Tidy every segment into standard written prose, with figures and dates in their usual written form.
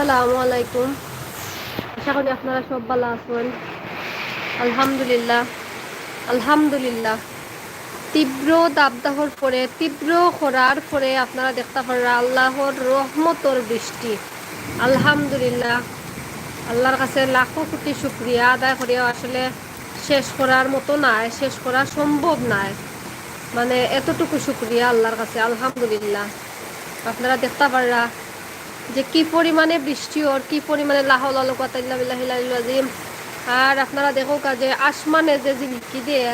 আসসালামু আলাইকুম। আশা করি আপনারা সব ভালো আছেন। আলহামদুলিল্লাহ আলহামদুলিল্লাহ। তীব্র দাবদাহর পরে, তীব্র খরার পরে আপনারা দেখতে পারা আল্লাহর রহমতর বৃষ্টি। আলহামদুলিল্লাহ, আল্লাহর কাছে লাখো কোটি শুক্রিয়া আদায় করিয়া আসলে শেষ করার মতো নাই, শেষ করা সম্ভব নাই। মানে এতটুকু শুক্রিয়া আল্লাহর কাছে, আলহামদুলিল্লাহ। আপনারা দেখতে পারা যে কি পরিমাণে বৃষ্টি ওর, কি পরিমাণে লাহলাজিম। আর আপনারা দেখো যে আসমানে যে ঝিলকি দিয়ে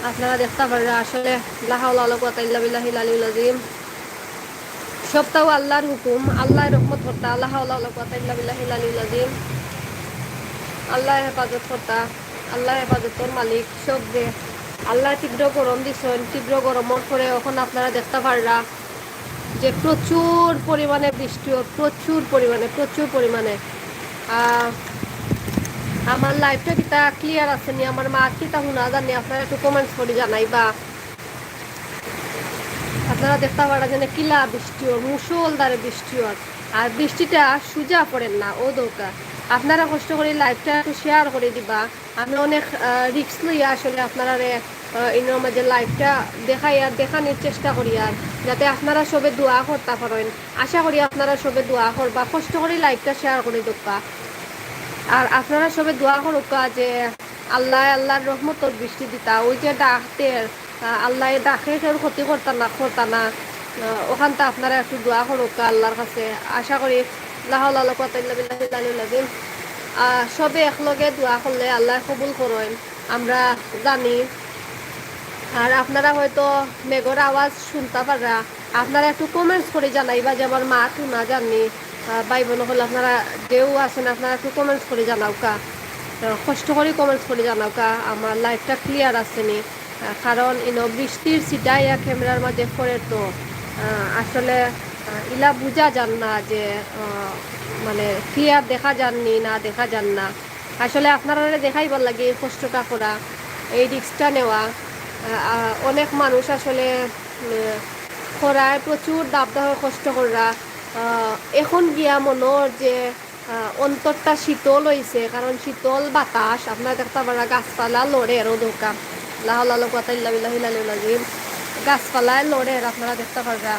আপনারা দেখতে পারেন আসলে লাহলাজিম। সবটাও আল্লাহর হুকুম, আল্লাহর রহমত কর্তা, লাহলাজিম। আল্লাহ হেফাজত কর্তা, আল্লাহ হেফাজতর মালিক সব যে আল্লাহ তীব্র গরম দিচ্ছেন। তীব্র গরমের পরে এখন আপনারা দেখতে পাররা যে প্রচুর পরিমাণে বৃষ্টি, প্রচুর পরিমাণে। আমার লাইফটা কিতা ক্লিয়ার আছে নি, আমার মা কিতা শুনা জানি, আপনারা একটু কমেন্টস করে জানাইবা। আপনারা দেখতে পারা যে কিলা বৃষ্টি ওর, মুসলধারে বৃষ্টি ওর। আর বৃষ্টিটা সুজা পড়েন না, ও দৌকা আপনারা কষ্ট করে লাইফটা একটু শেয়ার করে দিবা। আমি অনেক রিস্ক লইয়া আসলে আপনারা এর মাঝে লাইফটা দেখানোর চেষ্টা করি, আর যাতে আপনারা সবে দোয়া করতে পারেন। আশা করি আপনারা সবে দোয়া করবা, কষ্ট করে লাইফটা শেয়ার করে দেবা। আর আপনারা সবে দোয়া করুকা যে আল্লাহর রহমতর বৃষ্টি দিতা। ওই যে ডাকতের আল্লাহ ডাকে কেউ ক্ষতি করতা না ওখানটা আপনারা একটু দোয়া করুকা আল্লাহর কাছে। আশা করি লাহলাজিম সবে একলগে দোয়া করলে আল্লাহ কবুল করেন, আমরা জানি। আর আপনারা হয়তো মেঘর আওয়াজ শুনতে পারা, আপনারা একটু কমেন্টস করে জানাইবা যে আমার মা তো না জানি। ভাই বোন হলে আপনারা যেও আছেন আপনারা একটু কমেন্টস করে জানাও কা, কষ্ট করে কমেন্টস করে জানাও কা আমার লাইফটা ক্লিয়ার আসেনি। কারণ বৃষ্টির ছিটাইয়া ক্যামেরার মাঝে পড়ে তো আসলে ইলা বোঝা যান না যে মানে ক্লিয়ার দেখা যাননি না দেখা যান না। আসলে আপনারা দেখাইবার লাগে এই কষ্টটা করা, এই রিস্কটা নেওয়া। অনেক মানুষ আসলে খরায় প্রচুর দাবদাহ কষ্ট করা এখন গিয়া মনোর যে অন্তরটা শীতল হয়েছে, কারণ শীতল বাতাস আপনারা দেখতে পারা গাছপালা লড়ে রোদকা লাহলাজিম, গাছপালায় লড়ে আপনারা দেখতে পারা।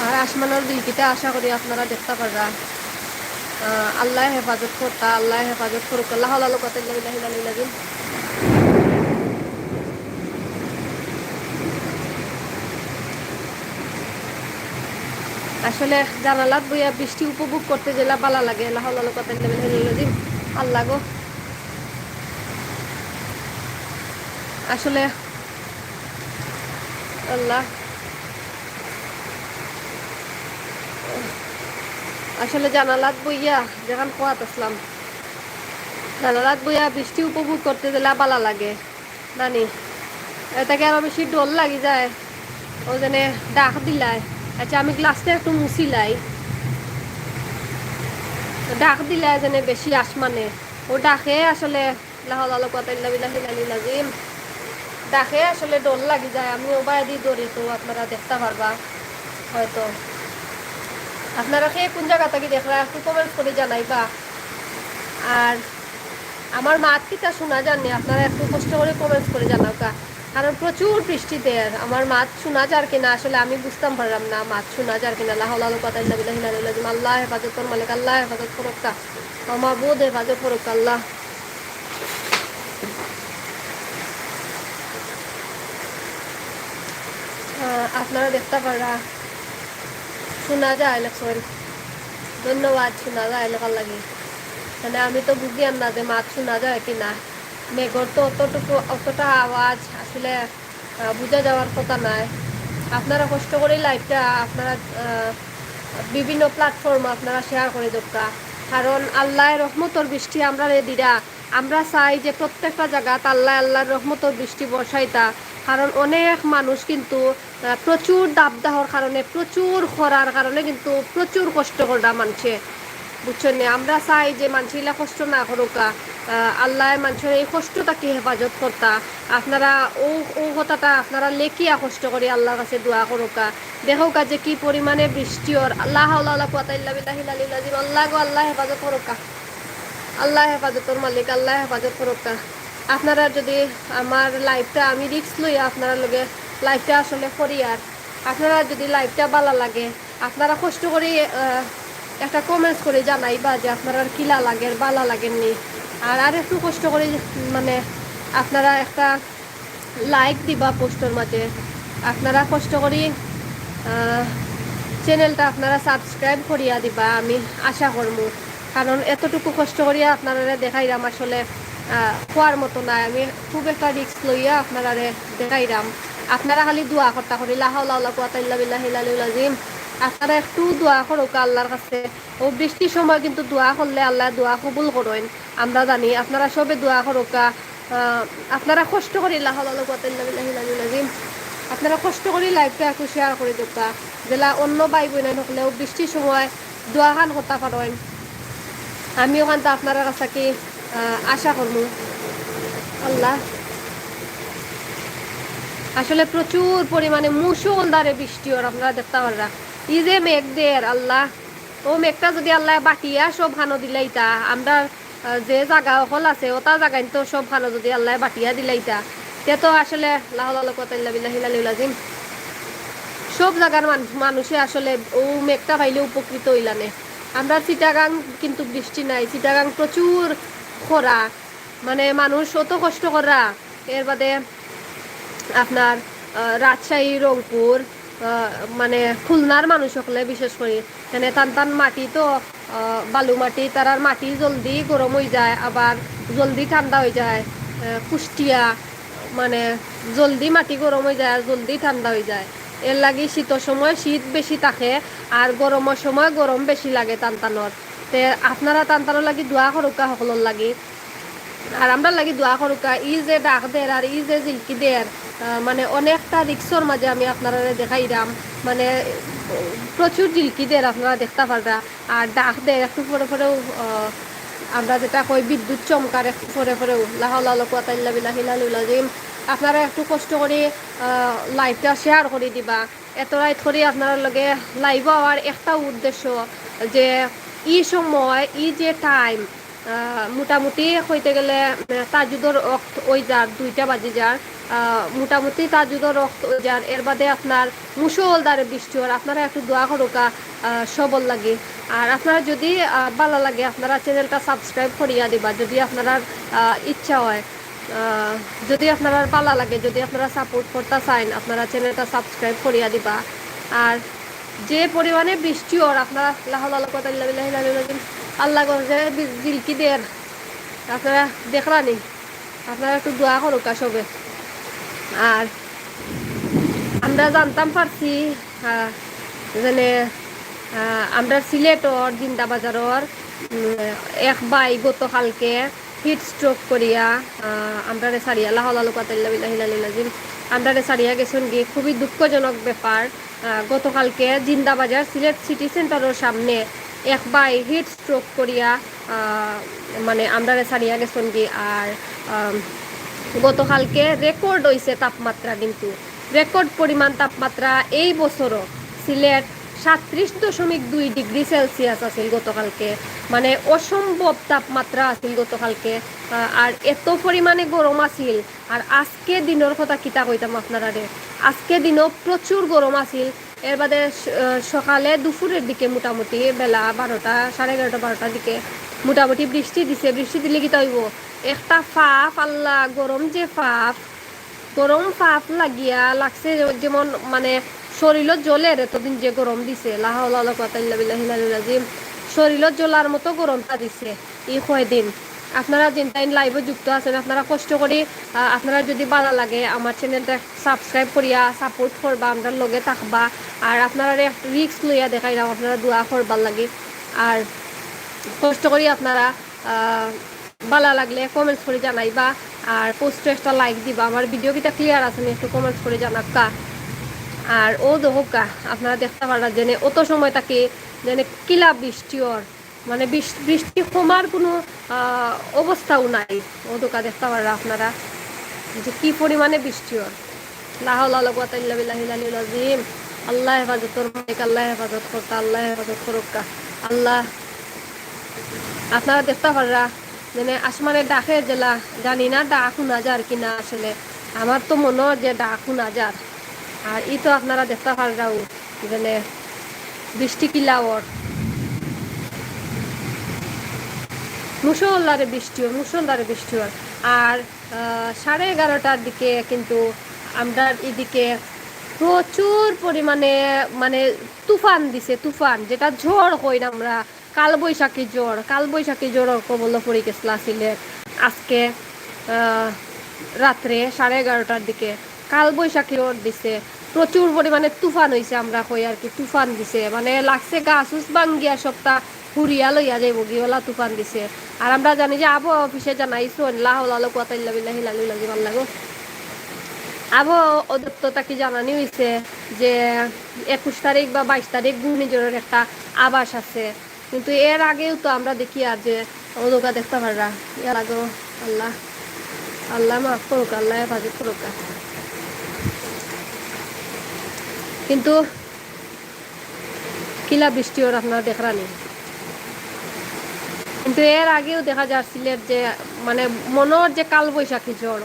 আর আসমানের দিলকিতে আশা করি আপনারা দেখতে পারা। আল্লাহ হেফাজত করতা, আল্লাহ হেফাজত করুক, লাহলাজিম। আসলে জানালাত বইয়া বৃষ্টি উপভোগ করতে গেলে ভালো লাগে। লাহলাজিম আল্লাহ গো, আসলে আল্লাহ আসলে জানালাত বইয়া যেখান খোয়াত আসলাম, জানালাত বইয়া বৃষ্টি উপভোগ করতে গেলে ভালো লাগে নানি। এটাকে আরো বেশি ডর লাগি যায় ও যেনে ডাক দিলাই। আচ্ছা আমি গ্লাসটা একটু মুছিলাই, ডাক দিলাই যেনে বেশি আসমানে ও ডাকে আসলে লাহলাজিম ডাকে আসলে ডর লাগি যায়। আমি ওবায় দিয়ে দৌড়ি তো আপনারা দেখতে পারবা হয়তো। আপনারা খেয়ে কোন জায়গা থেকে দেখরা একটু কমেন্ট করে জানাইবা। আর আমার মাত কিতা শোনা যাননি, আপনারা একটু কষ্ট করে কমেন্টস করে জানাওকা, কারণ প্রচুর বৃষ্টিতে আমার মাত শোনা যার কিনা আসলে আমি বুঝতাম পারলাম না মাত শোনা যার কিনা। লাহলাজিম আল্লাহ হেফাজত কর মালিক, আল্লাহ হেফাজত করুকা, আমার বোধ হেফাজত করুক আল্লাহ। আপনারা দেখতে পারা শোনা যায় লেখছেন, ধন্যবাদ। শোনা যায় লেখার লাগে মানে আমি তো বুঝি না যে মাছ শোনা যায় কিনা। মেঘর তো অতটা আওয়াজ আসলে বোঝা যাওয়ার কথা নয়। আপনারা কষ্ট করে লাইভটা আপনারা বিভিন্ন প্ল্যাটফর্ম আপনারা শেয়ার করে দরকার, কারণ আল্লাহর রহমতর বৃষ্টি আমরা দিরা। আমরা চাই যে প্রত্যেকটা জায়গাত আল্লাহর রহমতর বৃষ্টি বর্ষাইতা, কারণ অনেক মানুষ কিন্তু প্রচুর দাবদাহর কারণে, প্রচুর খরার কারণে কিন্তু প্রচুর কষ্ট করা মানুষে, বুঝছেন না। আমরা চাই যে মানুষগুলা কষ্ট না করুকা, আল্লাহ মানুষের এই কষ্টটাকে হেফাজত করতা আপনারা ও ও কথাটা আপনারা লেখিয়া কষ্ট করে আল্লাহর কাছে দোয়া করোকা দেখো যে কি পরিমাণে বৃষ্টি ওর আল্লাহ আল্লাহ পাতাইল্লা বিল্লাহিল আলিল আজিম আল্লাহ গো আল্লাহ হেফাজত করোকা আল্লাহ হেফাজতর মালিক আল্লাহ হেফাজত করোকা আপনারা যদি আমার লাইফটা আমি রিস্ক লইয়া আপনারা লগে লাইফটা আসলে করি আর আপনারা যদি লাইফটা ভালো লাগে আপনারা কষ্ট করে একটা কমেন্টস করে জানাইবা যে আপনারা কিলা লাগের ভালো লাগেননি আর একটু কষ্ট করে মানে আপনারা একটা লাইক দিবা পোস্টের মাঝে আপনারা কষ্ট করি চ্যানেলটা আপনারা সাবস্ক্রাইব করিয়া দিবা আমি আশা করবো কারণ এতটুকু কষ্ট করিয়া আপনারা দেখাইলাম আসলে খোয়ার মতো নাই আমি খুব একটা রিস্ক লইয়া আপনারা দেখাইলাম আপনারা খালি দোয়া করতে করি লাহাউলা কুওয়াতা ইল্লা বিল্লাহিল আলিয়্যিল আযীম আপনারা একটু দোয়া করুক আল্লাহর কাছে ও বৃষ্টির সময় কিন্তু দোয়া করলে আল্লাহ দোয়া কবুল করেন আমরা জানি আপনারা সবে দোয়া করুক আপনারা কষ্ট করি লাহাউলা কুওয়াতা ইল্লা বিল্লাহিল আলিয়্যিল আযীম আপনারা কষ্ট করি লাইভটা একটু শেয়ার করে দিবা যেলা অন্য ভাই বোন থাকলেও বৃষ্টির সময় দোয়া খান করতে পারেন আমি ওখান তো আপনার কাছে কি আশা করবো আল্লাহ আসলে প্রচুর পরিমাণে মুষলধারে বৃষ্টি ওর আপনারা দেখতে পাররা এই যে মেঘ দের আল্লাহ ও মেঘটা যদি আল্লাহ বাটিয়া সব হানো দিলাইতা আমরা যে জায়গা হল আছে ওটা জায়গায় তো সব হানো যদি আল্লাহ বাটিয়া দিলাইতা তে তো আসলে সব জায়গার মানুষে আসলে ও মেঘটা পাইলে উপকৃত হইলানে আমরা চিটাগাং কিন্তু বৃষ্টি নাই চিটাগাং প্রচুর খরা মানে মানুষ অত কষ্ট করা এর বাদে আপনার রাজশাহী রংপুর মানে খুলনার মানুষ সকলে বিশেষ করে এখানে টান টান মাটি তো বালু মাটি তারার মাটি জলদি গরম হয়ে যায় আবার জলদি ঠান্ডা হয়ে যায় কুষ্টিয়া মানে জলদি মাটি গরম হয়ে যায় আর জলদি ঠান্ডা হয়ে যায় এর লাগে শীতের সময় শীত বেশি থাকে আর গরমের সময় গরম বেশি লাগে টানটানোর তে আপনারা টানটানোর লাগি দোয়া করুকা সকলের লাগি আর আমরা লাগি দোয়া করুকা ই যে ডাক দের আর ই যে জিলকি দের মানে অনেকটা রিক্সর মাঝে আমি আপনারা দেখাইলাম মানে প্রচুর জিলকি দের আপনারা দেখতে পাররা আর ডাক দের একটু পরে পরেও আমরা যেটা কই বিদ্যুৎ চমকার একটু পরে পরেও লাহাউলা কুওয়াতা ইল্লা বিল্লাহিল আলিয়্যিল আযীম আপনারা একটু কষ্ট করে লাইভটা শেয়ার করে দিবা এত রাত করে আপনার লগে লাইভ হওয়ার একটা উদ্দেশ্য যে ই সময় ই যে টাইম মোটামুটি হইতে গেলে তাজুদর রক্ত ওই যার 2টা বাজে যার মোটামুটি তাজুদর রক্ত ওই যার এর বাদে আপনার মুষলধারে বৃষ্টি হওয়ার আপনারা একটু দোয়া করুকা সবল লাগে আর আপনারা যদি ভালো লাগে আপনারা চ্যানেলটা সাবস্ক্রাইব করিয়া দিবা যদি আপনারা ইচ্ছা হয় যদি আপনারা ভালো লাগে যদি আপনারা সাপোর্ট করতে চান আপনারা চ্যানেলটা সাবস্ক্রাইব করিয়া দিবা আর যে পরিমাণে বৃষ্টি ওর আপনারা লাহাউলা কুওয়াতা ইল্লা বিল্লাহিল আলিয়্যিল আযীম আল্লাহ গজে জিলকি দের আপনারা দেখলানি আপনারা একটু দোয়া করুক সবে আর আমরা জানতাম পারছি যেনে আমরা সিলেটর জিন্দা বাজারর এক ভাই গতকালকে হিট স্ট্রোক করিয়া আমরা সারিয়া লাহাউলা কুওয়াতা ইল্লা বিল্লাহিল আলিয়্যিল আযীম আমরা সারিয়া গেছেন গিয়ে খুবই দুঃখজনক ব্যাপার গতকালকে জিন্দাবাজার সিলেট সিটি সেন্টারের সামনে এক ভাই হিট স্ট্রোক করিয়া মানে আমরা সারিয়া গেছেন গিয়ে আর গতকালকে রেকর্ড হয়েছে তাপমাত্রা কিন্তু রেকর্ড পরিমাণ তাপমাত্রা এই বছরও সিলেট 37.2 ডিগ্রি সেলসিয়াস আছিল গতকালকে মানে অসম্ভব তাপমাত্রা আছিল গতকালকে আর এত পরিমাণে গরম আছিল আর আজকে দিনের কথা কিতা কইতাম আপনারা আজকে দিনও প্রচুর গরম আছিল এর বাদে সকালে দুপুরের দিকে মোটামুটি বেলা 12টা 11:30-12টার দিকে মোটামুটি বৃষ্টি দিছে বৃষ্টি দিলে কিতা হইব একটা ফাপ আল্লাহ গরম যে ফাপ গরম ফাপ লাগিয়া লাগছে যেমন মানে শরীরত জ্বলের এতদিন যে গরম দিছে লাহাউলা কুওয়াতা ইল্লা বিল্লাহিল আলিয়্যিল আযীম শরীরত জ্বলার মতো গরমটা দিছে এই কয়দিন আপনারা যেন লাইভে যুক্ত আছেন আপনারা কষ্ট করে আপনারা যদি ভালো লাগে আমার চ্যানেলটা সাবস্ক্রাইব করিয়া সাপোর্ট করবা আমরা লগে থাকবা আর আপনারা রিস্ক লইয়া দেখাইলাম আপনারা দোয়া করবার লাগে আর কষ্ট করি আপনারা ভালো লাগলে কমেন্টস করে জানাইবা আর পোস্টে একটা লাইক দিবা আমার ভিডিও কিটা ক্লিয়ার আছে একটু কমেন্টস করে জানাক্কা আর ও দোকা আপনারা দেখতে পারা জেনে অত সময় তাকে যেন কিলা বৃষ্টি ওর মানে বৃষ্টি কমার কোনো অবস্থাও নাই। ও দোকা দেখতে পারা আপনারা যে কি পরিমাণে বৃষ্টি হয়। লা হাওলা ওয়ালা কুওয়াতা ইল্লা বিল্লাহিল আলিয়্যিল আযীম। আল্লাহ হেফাজত করুক, আল্লাহ হেফাজত করতা, আল্লাহ হেফাজত করুক। আল্লাহ আপনারা দেখতে পাররা মানে আসমানের ডাকে জেলা জানি না ডাক শোনা যার কিনা, আসলে আমার তো মনে হয় যে ডাক শোনা যার। আর ই তো আপনারা দেখতে পাররাও মানে বৃষ্টি কিলাওর মুষলধারে বৃষ্টি হয়। আর 11:30টার দিকে কিন্তু আমরা এদিকে প্রচুর পরিমাণে মানে তুফান দিছে, তুফান যেটা ঝড় কই না আমরা, কালবৈশাখী ঝড় কবলে পড়ে গেছিল আসলে আজকে রাত্রে 11:30টার দিকে কালবৈশাখী ঝড় দিছে, প্রচুর পরিমাণে তুফান হয়েছে। আমরা কই আর কি তুফান দিছে মানে লাগছে গাছ উস বাঙ্গিয়া সপ্তাহ হুরিয়া লইয়া যাইব গিওলা তুফান দিছে। আর আমরা জানি যে আবহাওয়া অফিসে জানাইছো লা হাওলা ওয়ালা কুওয়াতা ইল্লা বিল্লাহিল আলিয়্যিল আযীম। আল্লাহ গো, আবহাওয়া অধিদপ্তর কি জানানি হয়েছে যে 21 তারিখ বা 22 তারিখ ঘূর্ণিঝড়ের একটা আভাস আছে, কিন্তু এর আগেও তো আমরা দেখি আর যে ওদোকা দেখতে পাররা এর আগেও। আল্লাহ আল্লাহ মাফ করুক, আল্লাহ হেফাজত করুক। কিন্তু কিলা বৃষ্টি ওর আপনারা দেখরানি, কিন্তু এর আগেও দেখা যাচ্ছিল যে মানে মনের যে কালবৈশাখী ঝড়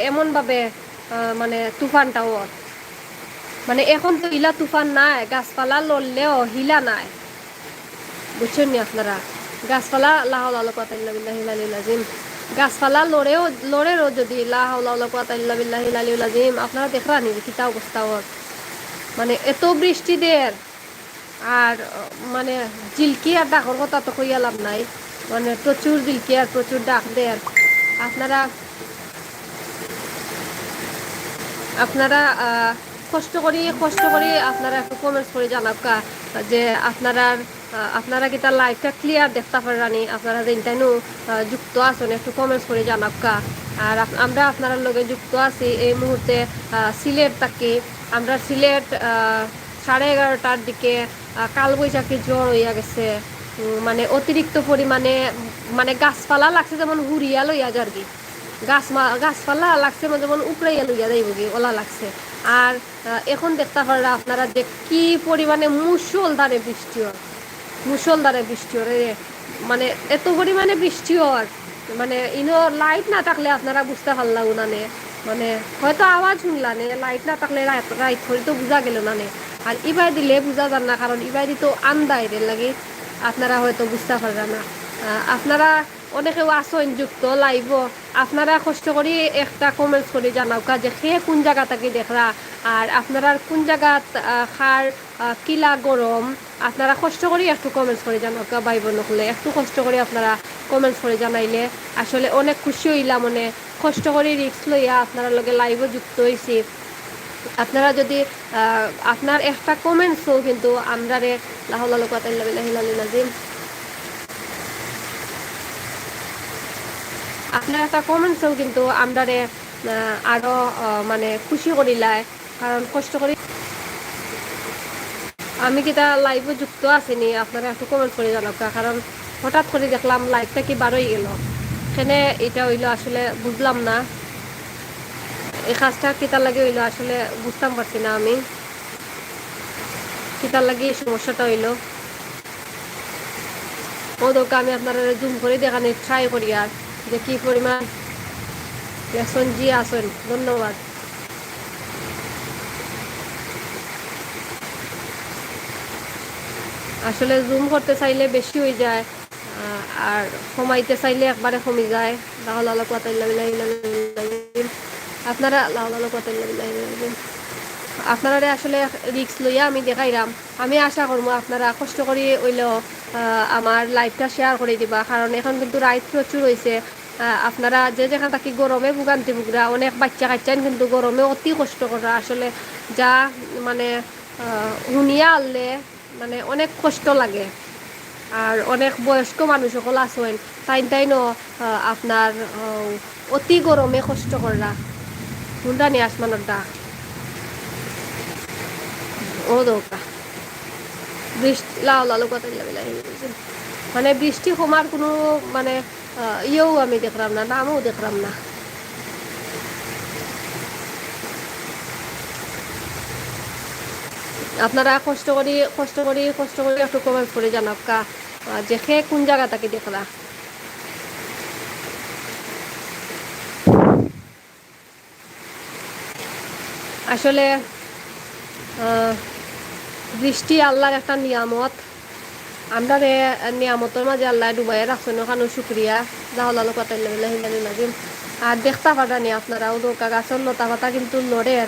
এমনভাবে মানে তুফানটাও মানে এখন তো হিলা তুফান নাই, গাছপালা লড়লেও হিলা নাই, বুঝছেন নি আপনারা? গাছপালা লা হাওলা ওয়ালা কুওয়াতা ইল্লা বিল্লাহিল আলিয়্যিল আযীম, গাছপালা লড়েও যদি লা হাওলা ওয়ালা কুওয়াতা ইল্লা বিল্লাহিল আলিয়্যিল আযীম আপনারা দেখরানি কিতা অবস্থা ওর। মানে এত বৃষ্টি দের আর মানে জিলকি আর ডাকর কথা তো কইয়া লাভ নাই, মানে প্রচুর জিলকি আর প্রচুর ডাক দের। আপনারা আপনারা কষ্ট করি আপনারা একটু কমেন্টস করে জানাকা যে আপনারা কি তার লাইফটা ক্লিয়ার দেখতে পারানি, আপনারা যেটাইনো যুক্ত আছেন একটু কমেন্টস করে জানাকা। আর আমরা আপনারা লগে যুক্ত আছি এই মুহূর্তে সিলেট থাকি। আমরা সিলেট 11:30টার দিকে কালবৈশাখী ঝড় হইয়া গেছে, মানে অতিরিক্ত পরিমাণে মানে গাছপালা লাগছে যেমন হুরিয়া লইয়া যার কি গাছপালা লাগছে যেমন উপড়াইয়া লইয়া যাইব কি ওলা লাগছে। আর এখন দেখতে পারা আপনারা যে কি পরিমাণে মুষলধারে বৃষ্টি হয় মানে এত পরিমাণে বৃষ্টি হয় মানে ইনো লাইট না থাকলে আপনারা বুঝতে পারলাম না, মানে হয়তো আওয়াজ শুনলানে, লাইট না থাকলে রাইট করে তো বোঝা গেল না। আর ইবাই দিলে বোঝা যান না, কারণ ইবাই তো আন্দাইরের লাগে আপনারা হয়তো বুঝতে পারবেন না। আপনারা অনেকেও আসেন যুক্ত লাইভ, আপনারা কষ্ট করি একটা কমেন্টস করে জানাও যে সে কোন জায়গা থেকে দেখরা আর আপনারা কোন জায়গাত খার কিলা গরম, আপনারা কষ্ট করি একটু কমেন্টস করে জানাও ভাই বোন হলে একটু কষ্ট করে আপনারা কমেন্টস করে জানাইলে আসলে অনেক খুশি হইলাম। মানে কষ্ট করে রিস্ক লইয়া আপনারা লগে লাইভও যুক্ত হয়েছি। আপনারা যদি আপনার একটা কমেন্টসও কিন্তু আমরা রে লা হাওলা ওয়ালা কুওয়াতা ইল্লা বিল্লাহিল আলিয়্যিল আযীম, আপনার একটা কমেন্টসও কিন্তু আমরা রে আরও মানে খুশি করিলায়, কারণ কষ্ট করি আমি কিতা লাইভে যুক্ত আসিনি। আপনারা একটু কমেন্ট করে জানাবো, কারণ হঠাৎ করে দেখলাম লাইভটা কি বার হয়ে গেল, সেখানে এটা হইলো আসলে বুঝলাম না এই কাজটা কিতার লাগে হইলো, আসলে বুঝতাম পারছি না আমি কিতার লাগে এই সমস্যাটা হইলো। ওদেরকে আমি আপনারা জুম করে দেখানোর ট্রাই করি আর যে কি পরিমাণ লেসন জি আসেন। ধন্যবাদ। আসলে জুম করতে চাইলে বেশি হয়ে যায় আর কমাইতে চাইলে একবারে কমে যায়। লা হাওলা ওয়ালা কুওয়াতা ইল্লা বিল্লাহিল আলিয়্যিল আযীম। আপনারা লা হাওলা ওয়ালা কুওয়াতা ইল্লা বিল্লাহিল আলিয়্যিল আযীম আপনারা আসলে রিস্ক লইয়া আমি দেখাইলাম। আমি আশা করবো আপনারা কষ্ট করে হইলেও আমার লাইভটা শেয়ার করে দিবা, কারণ এখন কিন্তু রাইত প্রচুর হয়েছে। আপনারা যে যেখানে থাকি গরমে ভোগান্তি ভুগরা, অনেক বাচ্চা কাচ্চান কিন্তু গরমে অতি কষ্ট করা, আসলে যা মানে শুনিয়া আনলে মানে অনেক কষ্ট লাগে। আর অনেক বয়স্ক মানুষ সকল আছেন তাইনো আপনার অতি গরমে কষ্ট করা হুন্ডানি আসমানের ডাক ও দৌকা বৃষ্টি লাউ লালু কথা মানে বৃষ্টি কমার কোনো মানে ইয়েও আমি দেখলাম না, নামও দেখলাম না। আপনারা কষ্ট করি একটু কমেন্ট করে জানাব কা যে খেয়ে কোন জায়গা থেকে দেখলা। আসলে বৃষ্টি আল্লাহর একটা নিয়ামত। আমরা নিয়ামতের মাঝে আল্লাহ ডুবাই রাখছেন, ওখানে শুক্রিয়া লাহলালো কাতাইলাম। আর দেখতে পারানি আপনারা ও দৌকা গাছের লতা পাতা কিন্তু লড়ের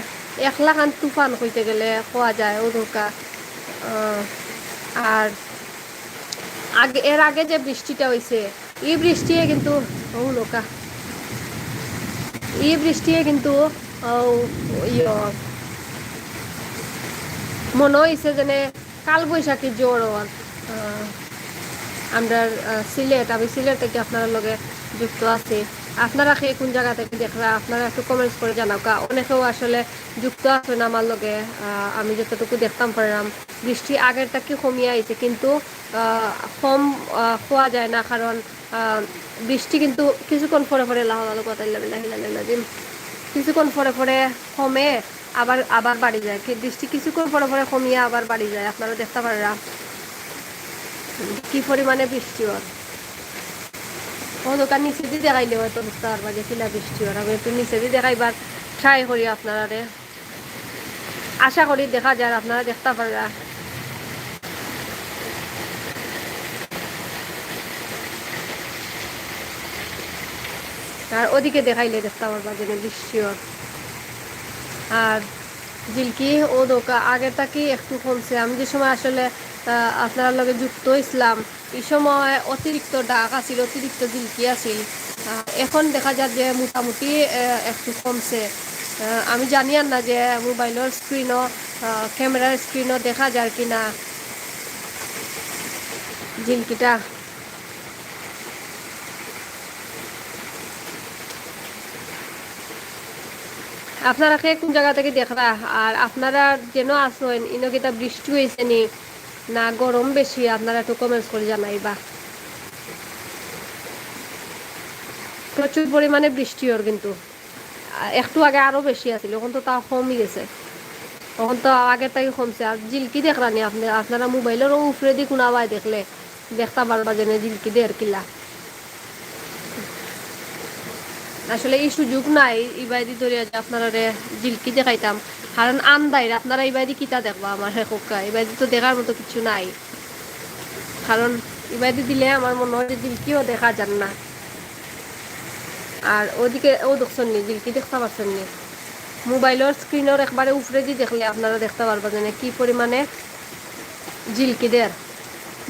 একলা খান তুফান হইতে গেলে কোয়া যায় ও দৌকা। আর এর আগে যে বৃষ্টিটা হয়েছে এই বৃষ্টিয়ে কিন্তু ও লোকা এই বৃষ্টিয়ে কিন্তু মনে হয়েছে যেন কাল বৈশাখী জোর আমরা সিলেট, আমি সিলেট থেকে আপনার লগে যুক্ত আছি। আপনারা খেয়ে কোন জায়গা থেকে দেখরা আপনারা একটু কমেন্টস করে জানাও কা। অনেকেও আসলে যুক্ত আছেন আমার লগে। আমি যতটুকু দেখতাম পারলাম বৃষ্টি আগেরটা কি কমিয়ে আইছে, কিন্তু কম খোয়া যায় না, কারণ বৃষ্টি কিন্তু কিছুক্ষণ পরে পরে লাহলালু দিন কিছুক্ষণ পরে পরে কমে আবার আবার বাড়ি যায়। বৃষ্টি কিছুক্ষণ পরে পরে কমিয়ে আবার বাড়ি যায়, আপনারা দেখতে পাররা কি পরিমাণে বৃষ্টি হয়। ও দোকান নিচে দিয়ে দেখাইলে হয়তো বুঝতে পারবা যে কিলা বৃষ্টি হয়। আমি একটু নিচে দিয়ে দেখাইবার ট্রাই করি আপনারা, আশা করি দেখা যায় আপনারা দেখতে পাররা। আর ওদিকে দেখাইলে দেখতে পারবা যে বৃষ্টি হয়। আর জিলকি ও দোকা আগে থাকি একটু কমছে। আমি যে সময় আসলে আপনার লগে যুক্ত হয়েছিলাম এই সময় অতিরিক্ত ডাক আছিল, অতিরিক্ত জিলকি আছিল। এখন দেখা যায় যে মোটামুটি একটু কমছে। আমি জানি আর না যে মোবাইলের স্ক্রিনও ক্যামেরার স্ক্রিনও দেখা যায় কি না জিলকিটা। আপনারা কে কোন জায়গা থেকে দেখরা, আর আপনারা যেন আসেন ইনকিটা বৃষ্টি হয়েছে নি না গরম বেশি, আপনারা একটু কমেন্টস করে জানাইবা। প্রচুর পরিমাণে বৃষ্টি ওর, কিন্তু একটু আগে আরো বেশি আছিল, এখন তো তাও কমই গেছে, এখন তো আগের থেকে কমছে। আর জিলকি দেখলানি আপনারা মোবাইলের উপরে দিয়ে কোনাবাই দেখলে দেখতে পারবা যেন জিলকি দের কিলা। আসলে এই সুযোগ নাই ইবাইদি ধরিয়া যে আপনারা জিলকি দেখাইতাম, কারণ আন্দাই আপনারা ইবাইদি কিতা দেখবা আমার হেকা ইবাইদি তো দেখার মতো কিছু নাই। কারণ ইবাইদি দিলে আমার মনে হয় যে জিলকিও দেখা যান না। আর ওদিকে ও দেখছেন নি জিলকি দেখতে পাচ্ছেন নি, মোবাইলের স্ক্রিনের একবারে উপরে দিয়ে দেখলে আপনারা দেখতে পারবা যে কি পরিমাণে জিলকি দের,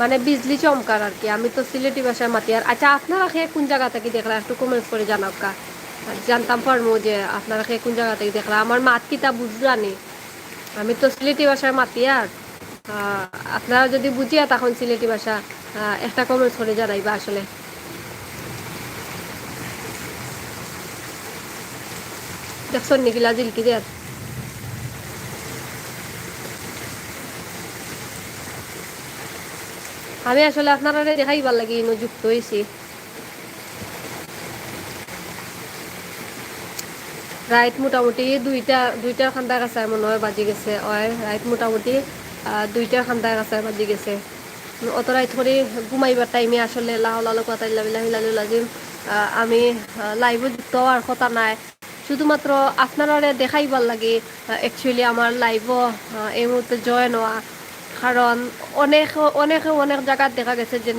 মানে বিজলি চমকার আর কি। আমি তো সিলেটি ভাষায় মাতি। আর আচ্ছা আপনারা খেয়ে কোন জায়গা থেকে দেখলা একটু কমেন্টস করে জানাব কা, জানতাম পারবো যে আপনারা খেয়ে কোন জায়গা থেকে দেখলা। আমার মাত কিতা বুঝলানি, আমি তো সিলেটি ভাষায় মাতি। আর আপনারা যদি বুঝিয়া তখন সিলেটি ভাষা একটা কমেন্টস করে জানাইবা। আসলে দেখছেন নিকিলা জিলকি দের। আমি আসলে আপনারা দেখাইবার লাগি যুক্ত হয়েছি। রাইট মোটামুটি দুইটার খান্দার কাছে মনে হয় বাজি গেছে। রাইট মোটামুটি দুইটার খান্দার কাছে বাজি গেছে। অত রাইট করে ঘুমাইবার টাইমে আসলে লাহলালো কথাইলাজিম আমি লাইভে যুক্ত হওয়ার কথা নাই, শুধুমাত্র আপনারা দেখাইবার লাগে অ্যাকচুয়ালি আমার লাইভও এই মুহূর্তে জয়েন হওয়া। কারণ অনেক জায়গায় দেখা গেছে যে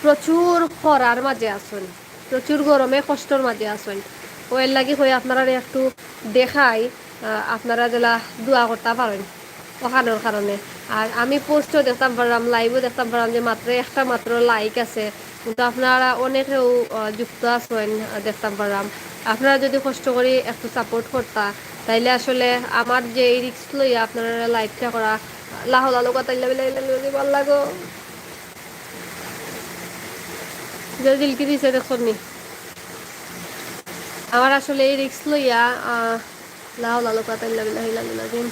প্রচুর খরার মাঝে আসুন, প্রচুর গরমে কষ্টর মাঝে আসুন। ওর লাগি হয়ে আপনারা একটু দেখাই আপনারা যেলা দোয়া করতে পারেন ওখানোর কারণে। আর আমি পোস্টও দেখতাম পারলাম, লাইভও দেখতাম পারলাম যে মাত্র লাইক আছে, কিন্তু আপনারা অনেকেও যুক্ত আছেন দেখতাম পারলাম। আপনারা যদি কষ্ট করে একটু সাপোর্ট করতা তাইলে আসলে আমার যে এই রিক্স লইয়া আপনারা লাইভটা করা লাহলালো কথা ভাল লাগো দিলকি দিছে দেখুন নি। আমার আসলে এই রিক্স লইয়া লাহলালো কথা দিন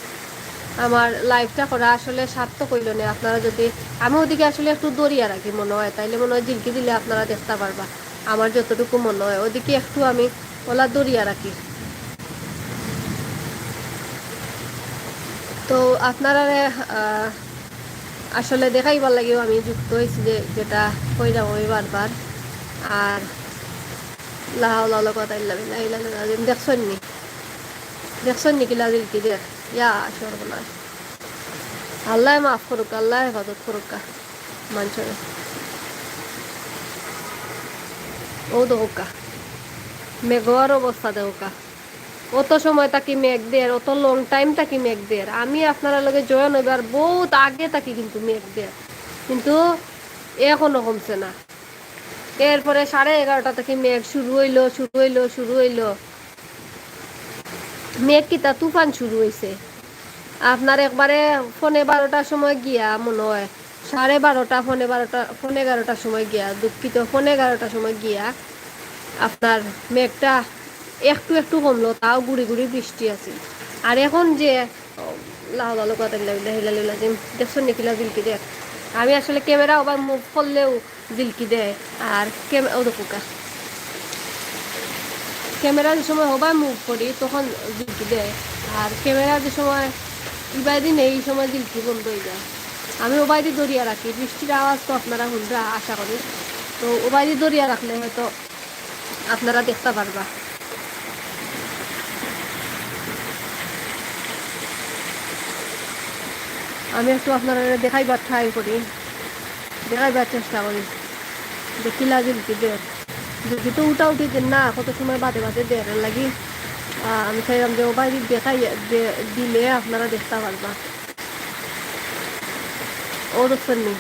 আমার লাইফটা করা আসলে সার্থক হইল না। আপনারা যদি আমি ওদিকে আসলে একটু দরিয়া রাখি মনে হয়, তাইলে মনে হয় ঝিলকি দিলে আপনারা দেখতে পারবা। আমার যতটুকু মনে হয় ওদিকে একটু আমি ওলা দরিয়া রাখি। তো আপনারা আসলে দেখাইবার লাগেও আমি যুক্ত হয়েছি, যে যেটা কইলাম ওই বারবার। আর লাহাউল কথা দেখছেন নি, দেখছেন নি কিলা ঝিলকি দেখ ইয়া সর্বনাশ। আল্লাহ মাফ করুক, আল্লাহ হেফাজত করুক মানুষের। ও দোকা মেঘর অবস্থা দেওকা, অত সময় তাকি মেঘ দের, অত লং টাইম তাকি মেঘ দের। আমি আপনারা লগে জয়েন হইবার বহুত আগে তাকি কিন্তু মেঘ দের, কিন্তু এখনো কমছে না। এরপরে 11:30 থেকে মেঘ শুরু হইলো, শুরু হইলো, শুরু হইলো। মেঘ কিতা তুফান শুরু হয়েছে। আপনার একবারে 12:15 সময় গিয়া মনে হয় 12:30, 11:15 সময় গিয়া, দুঃখিত 11:15 সময় গিয়া আপনার মেঘটা একটু একটু কমলো, তাও গুড়ি গুড়ি বৃষ্টি আছে। আর এখন যে লাল লাল কথা দেখছেন নিখিলা জিলকি দেখ। আমি আসলে ক্যামেরা আবার মুভ করলেও জিলকি দেয়। আর ক্যামেরা যে সময় হবার মুভ করি তখন জিলকি দেয়, আর ক্যামেরা যে সময় ইবাইদি নেই এই সময় জিলকি বন্ধ হয়ে যায়। আমি ওবাইদি দরিয়া রাখি, বৃষ্টির আওয়াজ তো আপনারা শুনরা আশা করি। তো ওবাইদি দরিয়া রাখলে হয়তো আপনারা দেখতে পারবা। আমি একটু আপনারা দেখাইবার ট্রাই করি, দেখাইবার চেষ্টা করি যে কিলা জিলকি দের। যদি তো উঠা উঠি দেন না, কত সময় বাদে বাদে দের লাগি। আমি চাইলাম যে ও বাইরে দেখাই দিলে আপনারা দেখতে পারবা। ও দেখছেন নি,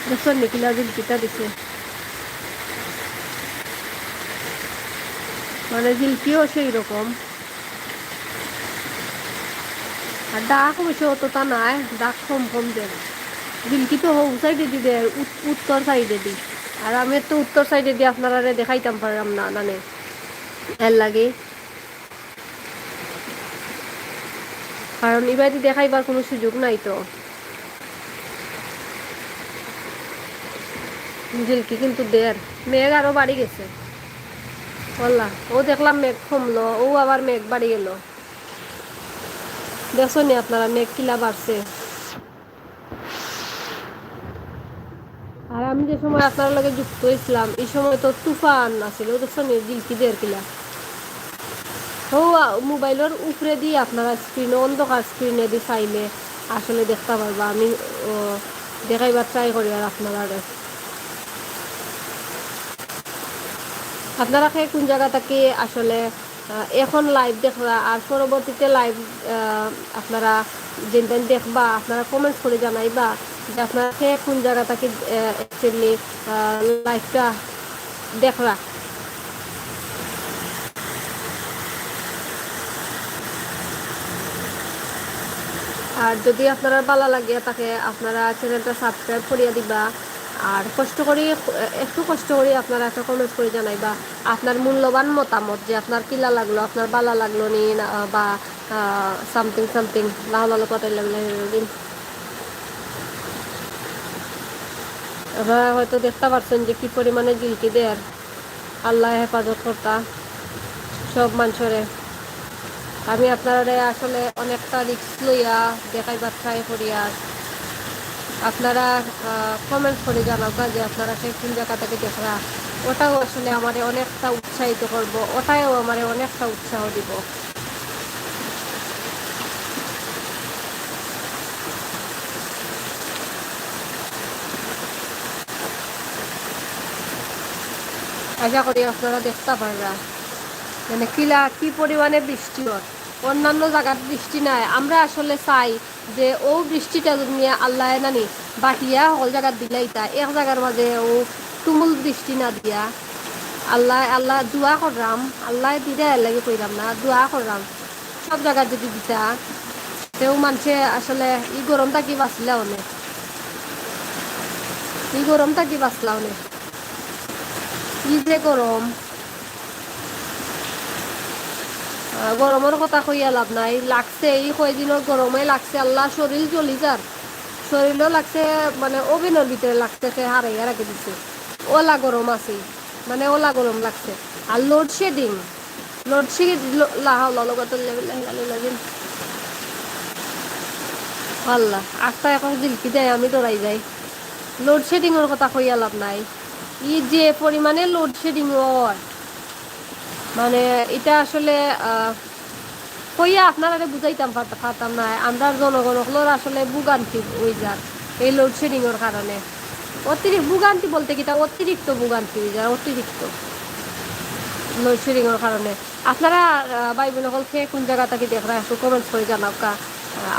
দেখছেন নি কিলা জিলকিটা দিছে। মানে জিলকিও সেই রকম, আর ডাক অবশ্য অতটা নাই, ডাক কম কম দেন। জিলকি তো হোম সাইডে দি দেয়, উত্তর সাইডে দি। আর আমি তো উত্তর সাইডে দিয়ে আপনারা দেখাইতাম পারলাম না মানে এর লাগে, কারণ এবারে দেখাইবার কোনো সুযোগ নাই। তো জিলকি কিন্তু দের মেঘ আরো বাড়ি গেছে বললা। ও দেখলাম মেঘ কমলো, ও আবার মেঘ বাড়ি গেল। দেখছো নি আপনারা মেঘ কিলা বাড়ছে। আর আমি যে সময় আপনার লগে যুক্ত হয়েছিলাম এই সময় তো তুফান আসছিল, দেখছো নি জিলকি দের কিলা। ও মোবাইলের উপরে দিয়ে আপনারা স্ক্রিনে, অন্ধকার স্ক্রিনে দিয়ে চাইলে আসলে দেখতে পারবা। আমি দেখাইবার ট্রাই করি আর আপনারা আপনারা কোন জায়গা থেকে আসলে এখন লাইভ দেখবা আর পরবর্তীতে লাইভ আপনারা যেদিন দেখবা আপনারা কমেন্টস করে জানাইবা যে আপনারা কোন জায়গা থেকে অ্যাকচুয়ালি লাইভটা দেখবা। আর যদি আপনারা ভালো লাগে তাকে আপনারা চ্যানেলটা সাবস্ক্রাইব করিয়া দিবা। আর একটু কষ্ট করি আপনারা একটা কমেন্টস করে জানাইবা আপনার মূল্যবান মতামত, যে আপনার কিলা লাগলো, আপনার ভালো লাগলো নি বা সামথিং সামথিং লাল কথা লাগলে দিন। আপনারা হয়তো দেখতে পাচ্ছেন যে কি পরিমাণে জিলকি দেয়। আল্লাহ হেফাজত করতা সব মানুষরে। আমি আপনারা আসলে অনেকটা রিস্ক লইয়া দেখাইবার ট্রাই করি। আর আপনারা কমেন্ট করে জানাবা যে আপনারা কোন জায়গা থেকে দেখরা, ওটাও আসলে আমার অনেকটা উৎসাহিত করব, ওটাও আমার অনেকটা উৎসাহ দিব। আশা করি আপনারা দেখতে পারবা মানে কি পরিমাণে বৃষ্টি হয়। অন্যান্য জায়গার বৃষ্টি নাই, আমরা আসলে চাই যে ও বৃষ্টিটা যদি আল্লাহ নানি বাটিয়া সকল জায়গার দিলাই তা এক জায়গার মাঝে ও তুমুল বৃষ্টি না দিয়া আল্লাহ দোয়া করলাম, আল্লাহ দিদা লাগে কইরাম না, দোয়া করলাম সব জায়গার যদি দিতা তেও মানুষে আসলে ই গরমটা কি বাঁচলা অনেক, ই গরমটা কি বাঁচলা অনেক, ই যে গরম। গরমের কথা কইয়া লাভ নাই, লাগছে এই কয়দিনের গরমে লাগছে, আল্লাহ শরীর জ্বলি যার, শরীরও লাগছে মানে ওভেনের ভিতরে লাগছে, সে হারাইয়া রেখে দিচ্ছে, ওলা গরম আছে, মানে ওলা গরম লাগছে। আর লোডশেডিং, লোডশেডিং আল্লাহ আস্তা এখন জিলকি দেয়, আমি ডরাই যাই। লোডশেডিংয়ের কথা কইয়া লাভ নাই, ই যে পরিমাণে লোডশেডিং হয়, মানে এটা আসলে কইয়া আপনারা বুঝাইতাম পারতাম না, আমরা জনগণ হলোর আসলে ভোগান্তি হয়ে যার এই লোডশেডিংয়ের কারণে। অতিরিক্ত ভোগান্তি বলতে কি, অতিরিক্ত ভোগান্তি হয়ে যায়, অতিরিক্ত লোডশেডিংয়ের কারণে। আপনারা ভাই বোন সকলকে কোন জায়গা থেকে দেখরা একটু কমেন্টস করে জানাও কা,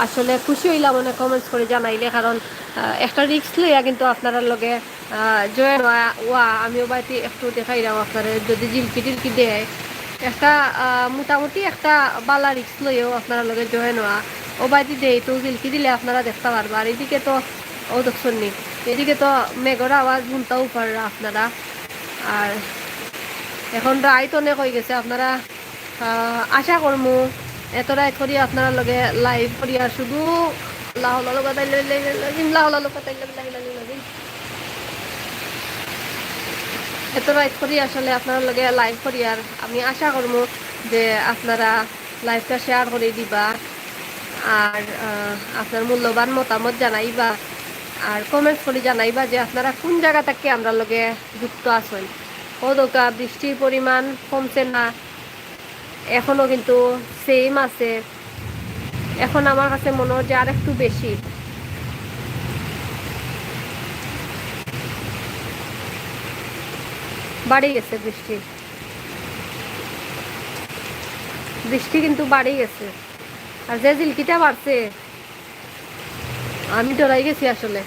আসলে খুশি হইলাম মানে কমেন্টস করে জানাইলে, কারণ একটা রিস্ক লইয়া কিন্তু আপনারা লগে জয়েন ওয়া আমিও বাড়িতে একটু দেখাই দাও আপনারা, যদি জিলকি টিলকি দেয় একটা মোটামুটি একটা বালা রিক্স লইও আপনারা লগে জয়েন হওয়া, ও বাড়িতে দেয় তো জিলকি দিলে আপনারা দেখতে পারবা। আর এদিকে তো ও দেখছেন নি, এদিকে তো মেঘর আওয়াজ শুনতেও পাররা আপনারা। আর এখন রাইত অনেক হয়ে গেছে, আপনারা আশা করমু এত রাইত করি আপনারা লগে লাইভ করি, আর শুধু এত রাইত করি আসলে আপনারা লগে লাইভ করি, আর আমি আশা করবো যে আপনারা লাইভটা শেয়ার করে দিবা, আর আপনার মূল্যবান মতামত জানাইবা, আর কমেন্টস করে জানাইবা যে আপনারা কোন জায়গা থেকে আমরা লগে যুক্ত আছেন। ওদকা বৃষ্টির পরিমাণ কমছে না, এখনো কিন্তু সেম আছে, এখন আমার কাছে মনে হয় যে আর একটু বেশি। বাড়ি গেছে বৃষ্টি, বৃষ্টি কিন্তু বাড়ি গেছে। আর যে জিলকিটা বাড়ছে আমি ডরাই গেছি আসলে,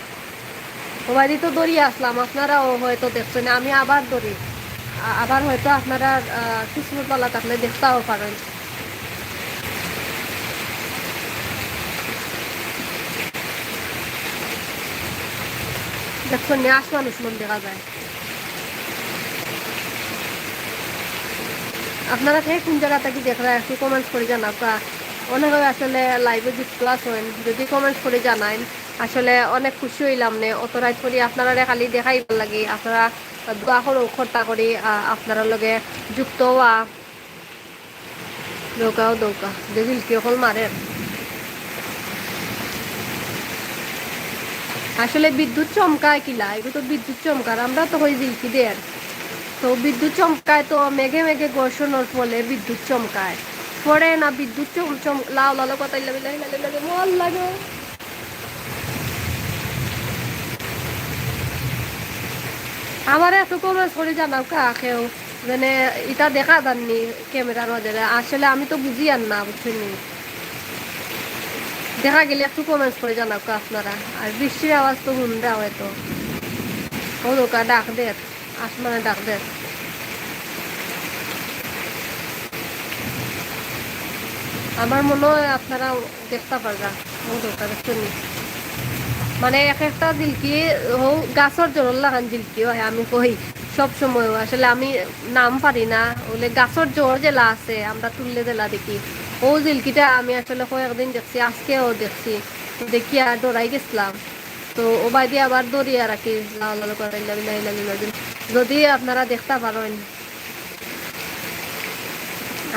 ওবারই তো দড়িয়ে আসলাম, আপনারাও হয়তো দেখছেন, আমি আবার দড়ি, আবার হয়তো আপনারা কিসমত পালা থাকলে দেখতেও পারেন। দেখছেন না, আসমান উসমান দেখা যায়। আপনারা থেকে কোন জায়গা থেকে দেখরা একটু কমেন্টস করে জানাও কা, অনেকে আসলে লাইভে যুক্ত আছেন, যদি কমেন্টস করে জানাইন আসলে অনেক খুশি হইলাম নে। অত রাত করি আপনারা খালি দেখাই ভাল লাগে, আপনারা দোয়া করো খরতা করি আপনারা লগে যুক্ত হওয়া। দৌকাও দৌকা দেখিল কি অকল মারে, আসলে বিদ্যুৎ চমকায় কিলা, এগুলো তো বিদ্যুৎ চমকার, আমরা তো হয়ে জিলকি দেয়, তো বিদ্যুৎ চমকায় তো মেঘে মেঘে ঘর্ষণের ফলে বিদ্যুৎ চমকায় পড়ে না, বিদ্যুৎ লাও লালো কথা লাগে মল লাগে। আমার এত কমেন্টস করে জানাও কা কেউ মানে এটা দেখা যাননি ক্যামেরার মাঝে, আসলে আমি তো বুঝি আর না, বুঝছেন, দেখা গেলে একটু কমেন্টস করে জানাও কা আপনারা। আর বৃষ্টির আওয়াজ তো হুন্ডা হয়তো ও দোকা ডাক দে, আসমানে ডাক দে। আমার মনে হয় আপনারা দেখতে পারবা ও দোকা দেখছেন, মানে এক একটা জিলকি হোক গাছর জোর লাগান জিলকি হয়, আমি কই সব সময় আসলে আমি নাম পারি না, ওলে গাছর জোর জেলা আছে আমরা তুললে জেলা দেখি, ও জিলকিটা আমি আসলে কয়েকদিন দেখছি, আজকেও দেখছি, দেখি আর ডরাই গেছিলাম, তো ও বাইদি আবার দরিয়া রাখি লাল লাল করে যদি আপনারা দেখতে পারেন।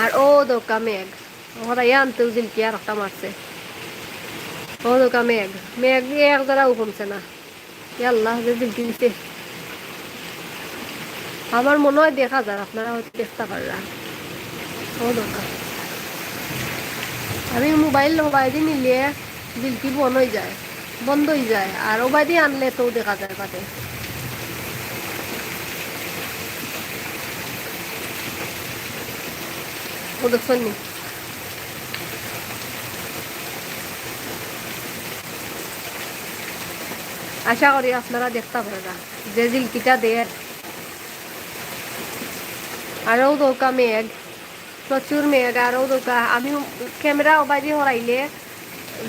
আর ও দোকা মেঘ ওরা আনতেও জিলকি আর একটা মারছে, ও দোকা মেঘ মেঘ এক দ্বারাও কমছে না, আল্লাহ যে জিলকি দিতে আমার মনে হয় দেখা যায়, আপনারা হয়তো দেখতে পারলাম। ও দোকা আমি মোবাইল নিলে জিলকি বন্ধ হয়ে যায়, আর ওবাইদি আনলে তো দেখা যায় পাতে। ও দেখছেন নি, আশা করি আপনারা দেখতে পারবা যে জিলকিটা দেয়। আরও দৌকা মেঘ, প্রচুর মেঘ, আরও দৌকা, আমি ক্যামেরা ওবাইদি হরাইলে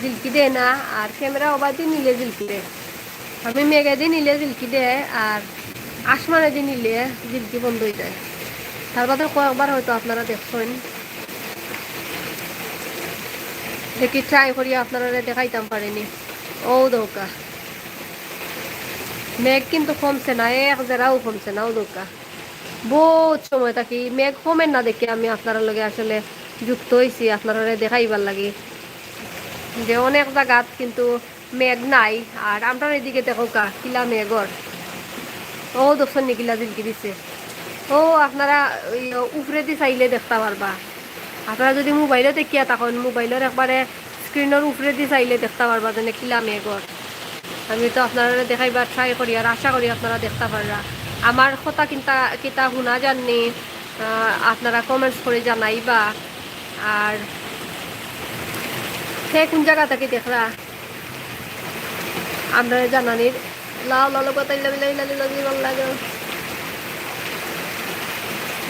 জিলকি দেয় না, আর ক্যামেরা ওবাইদি নিলে জিলকি দেয়, আমি মেঘে দিয়ে নিলে জিলকি দেয়, আর আসমানে দিয়ে নিলে জিলকি বন্ধ হয়ে যায়। তার বাদে কয়েকবার হয়তো আপনারা দেখছেন দেখি ট্রাই করি আপনারা দেখাইতাম পারিনি। ও দৌকা মেঘ কিন্তু কমছে না, এক জেরাও কমছে না। ও দৌকা বহুত সময় থাকি মেঘ কমেন না দেখি আমি আপনার লগে আসলে যুক্ত হয়েছি আপনারা দেখাইবার লাগে যে অনেক জায়গাত কিন্তু মেঘ নাই। আর আমরা এদিকে দেখো কা কিলা মেঘর। ও দর্শন নিকিলা জিলকি দিছে। ও আপনারা উপরে দি চাইলে দেখতে পারবা। আপনারা যদি মোবাইলে দেখিয়া তখন মোবাইলের একবারে স্ক্রিনের উপরে দি চাইলে দেখতে পারবা যে কিলা মেঘর। আমি তো আপনারা দেখাইবার ট্রাই করি আর আশা করি আপনারা দেখতে পাররা। আমার কথা কিতা কিতা শুনা জাননি আপনারা কমেন্টস করে জানাইবা। আর সে কোন জায়গা থেকে দেখরা আমরা জানানির লাও লালো কথা ভাল লাগে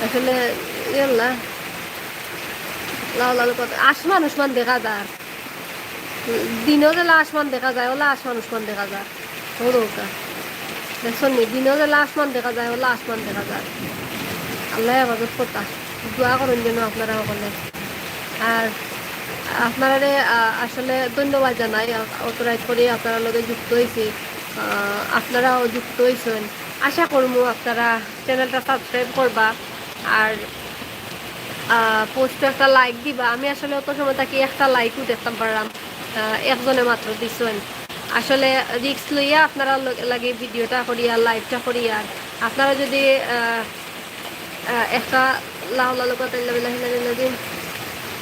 আসলে ইয়েলা লাও লালো কথা। আসমান উসমান দেখা যায় দিনও যেলা আসমান দেখা যায় ওলা আসমান উসমান দেখা যায়। ওরকা দেখছেন নি দিনও যেলা আসমান দেখা যায় ওলা আসমান দেখা যায়। আল্লাহ আবাদত কথা দোয়া করেন যেন আপনারা সকলে। আর আপনারা আসলে ধন্যবাদ জানাই অতরাইট করে আপনারা লগে যুক্ত হয়েছি। আপনারাও যুক্ত হয়েছেন। আশা করবো আপনারা চ্যানেলটা সাবস্ক্রাইব করবা আর পোস্টে একটা লাইক দিবা। আমি আসলে অত সময় থাকি একটা লাইকও দেখতাম পারলাম, একজনে মাত্র দিচ্ছেন। আসলে রিক্স লইয়া আপনারা লাগে ভিডিওটা করি আর লাইভটা করি। আর আপনারা যদি একটা লাউ লালু কথা দিন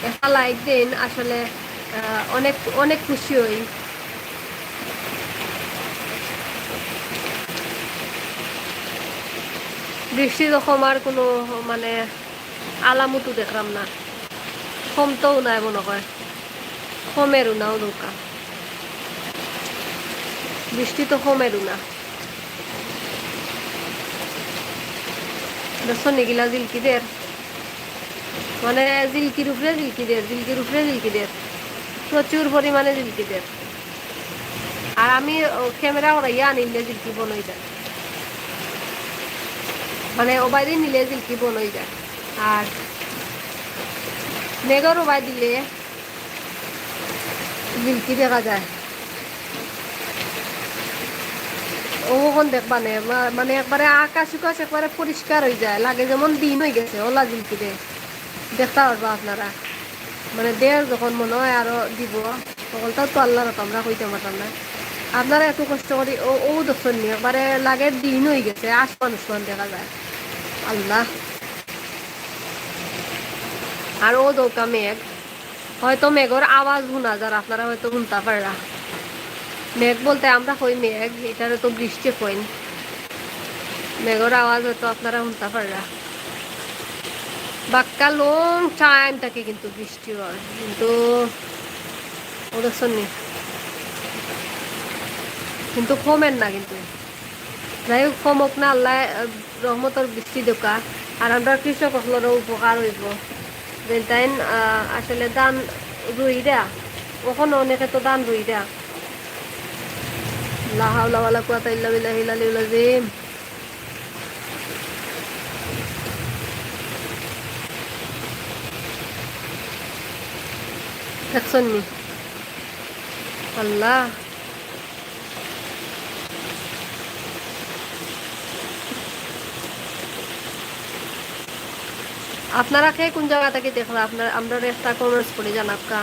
একটা লাইক দিন আসলে অনেক অনেক খুশি হই। বৃষ্টি তো কমার কোনো মানে আলামতো দেখলাম না, কমতেও নাই মনে হয়, কমেরও নাও নৌকা বৃষ্টি তো কমেরও না। দেখছো নিগিলা জিলকিদের মানে জিলকির উপরে জিলকিদের প্রচুর পরিমাণে জিলকিদের। আর আমি ক্যামেরা ওরাইয়া আনিলে জিলকি বনই যায়, মানে ওবাই নিলে জিলকি বনই যায়। আর মেঘর ওবাই দিলে জিলকি দেখা যায়। ওখন দেখবা নে মানে একবারে আকাশ উকাশ একবারে পরিষ্কার হয়ে যায়, লাগে যেমন দিন হয়ে গেছে ওলা জিলকিরে দেখতে পারবা আপনারা। মানে দেড় যখন মনে হয় আরো দিব তখনটাও তো আল্লাহর আমরা কইতে পারতাম না। আপনারা এত কষ্ট করি ও দর্শন নিয়ে একবারে লাগে দিন হয়ে গেছে, আসমান উসমান দেখা যায় আল্লাহ। আর ও দৌকা মেঘ, হয়তো মেঘর আওয়াজ শোনা যার আপনারা হয়তো শুনতে পাররা। মেঘ বলতে আমরা কই মেঘ, এটারে তো বৃষ্টি কইন। মেঘর আওয়াজ হয়তো আপনারা শুনতে পাররা। বাক্কা লং টাইম থাকে কিন্তু বৃষ্টি হয়, কিন্তু ওদের শুনি কিন্তু কমেন না। কিন্তু যাই হোক কমক না, আল্লাহ রহমতর বৃষ্টি দোকা। আর আমরা কৃষক সকলেরও উপকার হইব যে তাই আসলে ধান রুই দেয়া, ওখানে অনেকে তো ধান রুই দেয়া। লাহাউলা কুয়াতা ইল্লা বিল্লাহিল আলিয়্যিল আযীম। দেখছেন নি আল্লাহ। আপনারা কে কোন জায়গা থেকে দেখলা আপনার আমরা একটা কমেন্টস করে জানাবকা।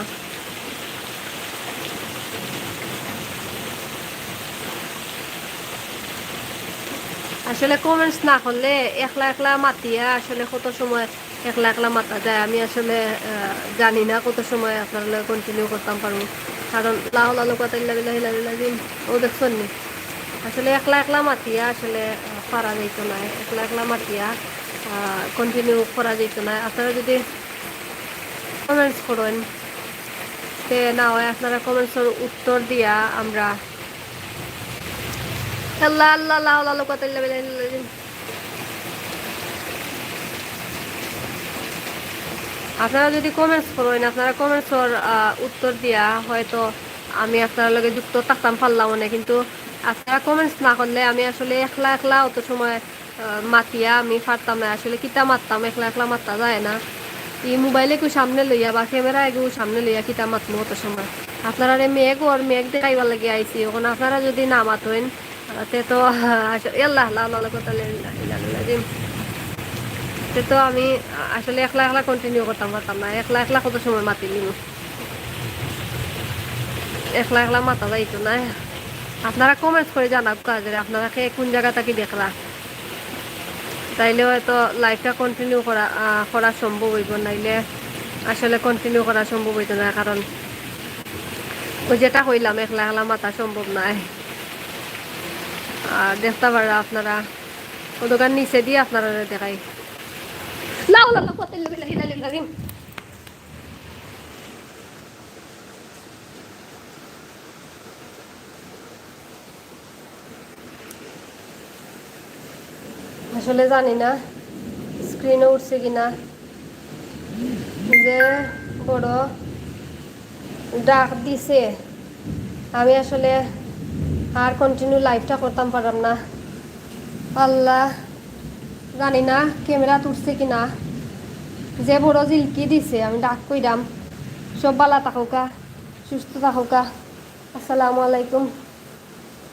আসলে কমেন্টস না করলে একলা একলা মাতিয়া আসলে কত সময় একলা একলা মাতা যায় আমি আসলে জানি না কত সময় আপনারা কন্টিনিউ করতাম পারবো। কারণ লাহ লালু কথা ও দেখছেন নি আসলে একলা একলা মাতিয়া আসলে পারা যাইতো না, একলা একলা মাতিয়া কন্টিনিউ করা যেত না। আপনারা যদি কমেন্টস করেন তে না হয় আপনারা কমেন্টসের উত্তর দিয়া আমরা আল্লাহ আল্লাহ লাহ লালু কথা আপনারা যদি কমেন্টস করেন আপনারা কমেন্টসের উত্তর দিয়া হয়তো আমি আপনার লগে যুক্ত থাকতাম পারলাম না। কিন্তু আপনারা কমেন্টস না করলে আমি আসলে একলা একলা অত সময় মাতিয়া আমি পারতাম না। আসলে কিতা মারতাম, একলা একলা মারতা যায় না। এই মোবাইলে কেউ সামনে লইয়া বা ক্যামেরা কেউ সামনে লইয়া কিতা মাতমো কত সময় আপনারা মেঘ ওর মেঘ দেখাইবার লাগে আইসি ওখানে আপনারা যদি না মাতেন তে তো আল্লাহ আল্লাহ কথা তে তো আমি আসলে একলা একলা কন্টিনিউ করতাম পারতাম না একলা একলা কত সময় মাতিলিম একলা একলা মাতা যাইতো না আপনারা কমেন্টস করে জানাব কাজে আপনারা কে কোন জায়গা থেকে দেখরা তাইলে হয়তো লাইফটা কন্টিনিউ করা সম্ভব হইব নাইলে আসলে কন্টিনিউ করা সম্ভব হইতো না কারণ ওই যেটা কইলাম একলা একলা মাতা সম্ভব নয় আর দেখতে পারা আপনারা ও দোকান নিচে দিয়ে আপনারা দেখাই লাউ লাউ কত লাগিম আসলে জানি না স্ক্রিনে উঠছে কিনা যে বড় ডাক দিছে আমি আসলে আর কন্টিনিউ লাইভটা করতাম পারলাম না আল্লাহ জানি না ক্যামেরা তুলছে কিনা যে বড় জিলকি দিছে আমি ডাক কইরাম সব বালা থাকুকা সুস্থ থাকুকা আসসালামু আলাইকুম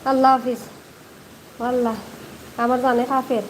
আল্লাহ হাফিজ আল্লাহ আমার জানে কাফের